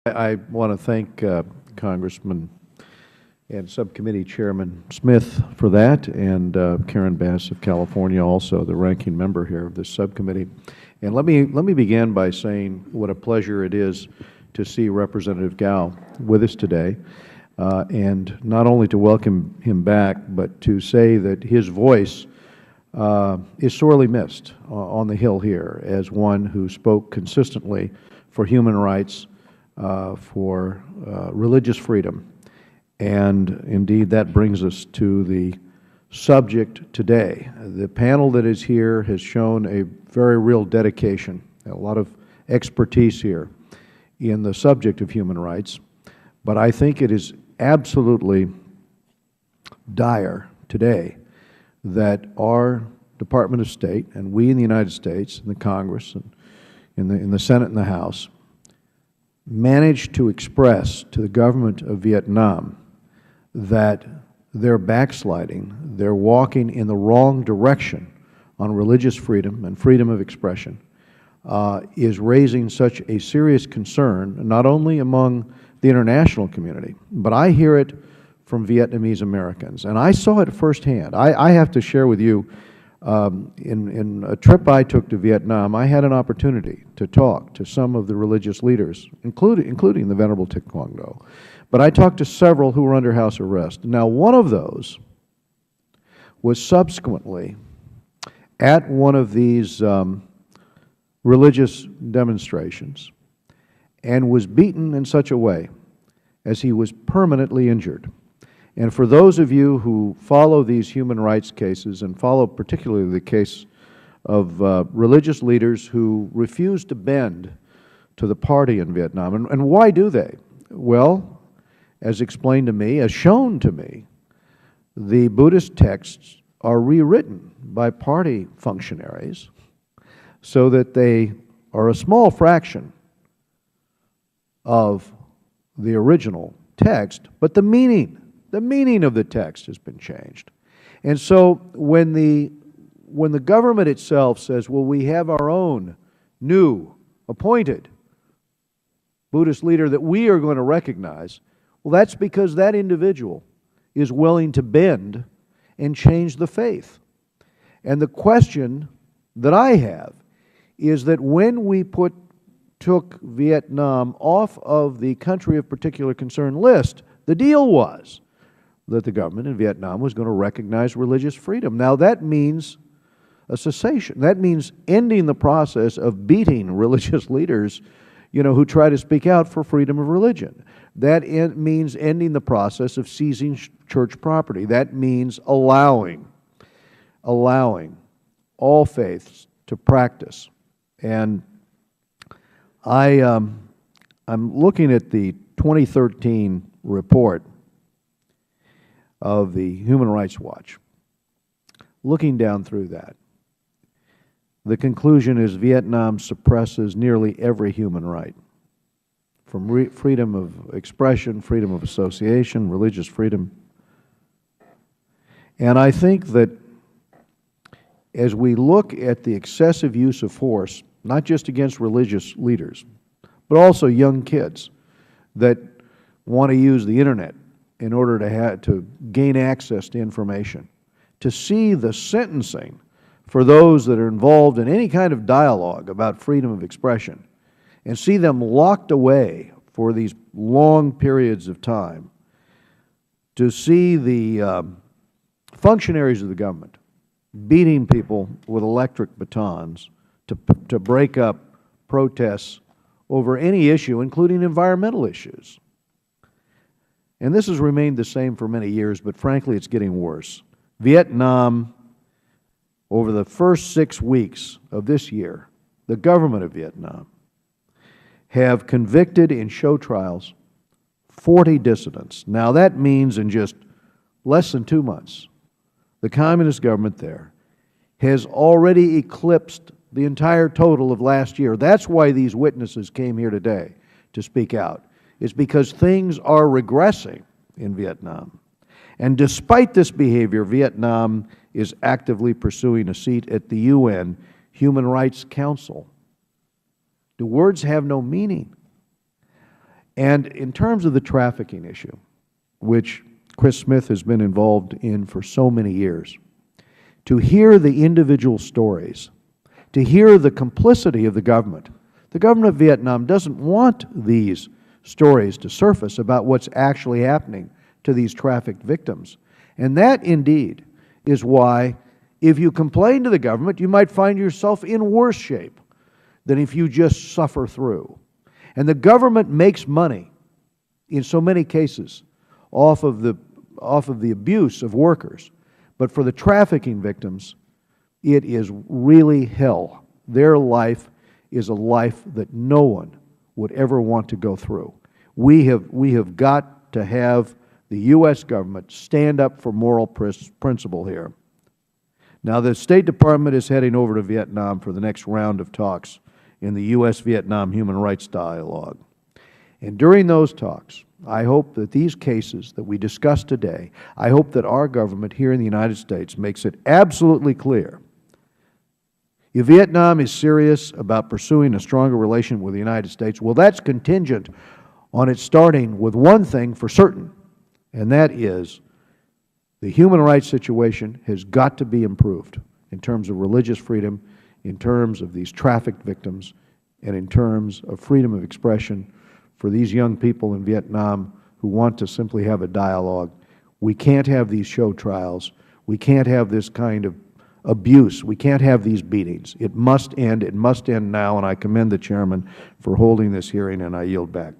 I want to thank Congressman and Subcommittee Chairman Smith for that, and Karen Bass of California, also the ranking member here of this subcommittee. And let me begin by saying what a pleasure it is to see Representative Gao with us today, and not only to welcome him back, but to say that his voice is sorely missed on the Hill here as one who spoke consistently for human rights, for religious freedom. And indeed, that brings us to the subject today. The panel that is here has shown a very real dedication, a lot of expertise here in the subject of human rights. But I think it is absolutely dire today that our Department of State and we in the United States, in the Congress, and in the Senate and the House, managed to express to the government of Vietnam that they're backsliding, they're walking in the wrong direction on religious freedom and freedom of expression, is raising such a serious concern, not only among the international community, but I hear it from Vietnamese Americans. And I saw it firsthand. I have to share with you, in a trip I took to Vietnam, I had an opportunity to talk to some of the religious leaders, including the Venerable Thich Quang Do. But I talked to several who were under house arrest. Now, one of those was subsequently at one of these religious demonstrations and was beaten in such a way as he was permanently injured. And for those of you who follow these human rights cases and follow particularly the case of religious leaders who refuse to bend to the party in Vietnam, and why do they? Well, as explained to me, as shown to me, the Buddhist texts are rewritten by party functionaries so that they are a small fraction of the original text, but the meaning of the text has been changed. And so when the government itself says, well, we have our own new appointed Buddhist leader that we are going to recognize, well, that's because that individual is willing to bend and change the faith. And the question that I have is that when we took Vietnam off of the country of particular concern list, the deal was that the government in Vietnam was going to recognize religious freedom. Now, that means a cessation. That means ending the process of beating religious leaders, who try to speak out for freedom of religion. That means ending the process of seizing church property. That means allowing all faiths to practice. And I'm looking at the 2013 report of the Human Rights Watch. Looking down through that, the conclusion is Vietnam suppresses nearly every human right, from freedom of expression, freedom of association, religious freedom. And I think that as we look at the excessive use of force, not just against religious leaders, but also young kids that want to use the Internet in order to gain access to information, to see the sentencing for those that are involved in any kind of dialogue about freedom of expression, and see them locked away for these long periods of time, to see the functionaries of the government beating people with electric batons to break up protests over any issue, including environmental issues. And this has remained the same for many years, but frankly, it's getting worse. Vietnam, over the first 6 weeks of this year, the government of Vietnam have convicted in show trials 40 dissidents. Now, that means in just less than 2 months, the communist government there has already eclipsed the entire total of last year. That's why these witnesses came here today to speak out. It's because things are regressing in Vietnam. And despite this behavior, Vietnam is actively pursuing a seat at the UN Human Rights Council. Do words have no meaning? And in terms of the trafficking issue, which Chris Smith has been involved in for so many years, to hear the individual stories, to hear the complicity of the government of Vietnam doesn't want these stories to surface about what's actually happening to these trafficked victims. And that, indeed, is why, if you complain to the government, you might find yourself in worse shape than if you just suffer through. And the government makes money, in so many cases, off of the abuse of workers. But for the trafficking victims, it is really hell. Their life is a life that no one would ever want to go through. We have got to have the U.S. government stand up for moral principle here. Now, the State Department is heading over to Vietnam for the next round of talks in the U.S.-Vietnam Human Rights Dialogue. And during those talks, I hope that these cases that we discussed today, I hope that our government here in the United States makes it absolutely clear, if Vietnam is serious about pursuing a stronger relation with the United States, well, that's contingent on it starting with one thing for certain, and that is the human rights situation has got to be improved in terms of religious freedom, in terms of these trafficked victims, and in terms of freedom of expression for these young people in Vietnam who want to simply have a dialogue. We can't have these show trials. We can't have this kind of abuse. We can't have these beatings. It must end. It must end now, and I commend the Chairman for holding this hearing, and I yield back.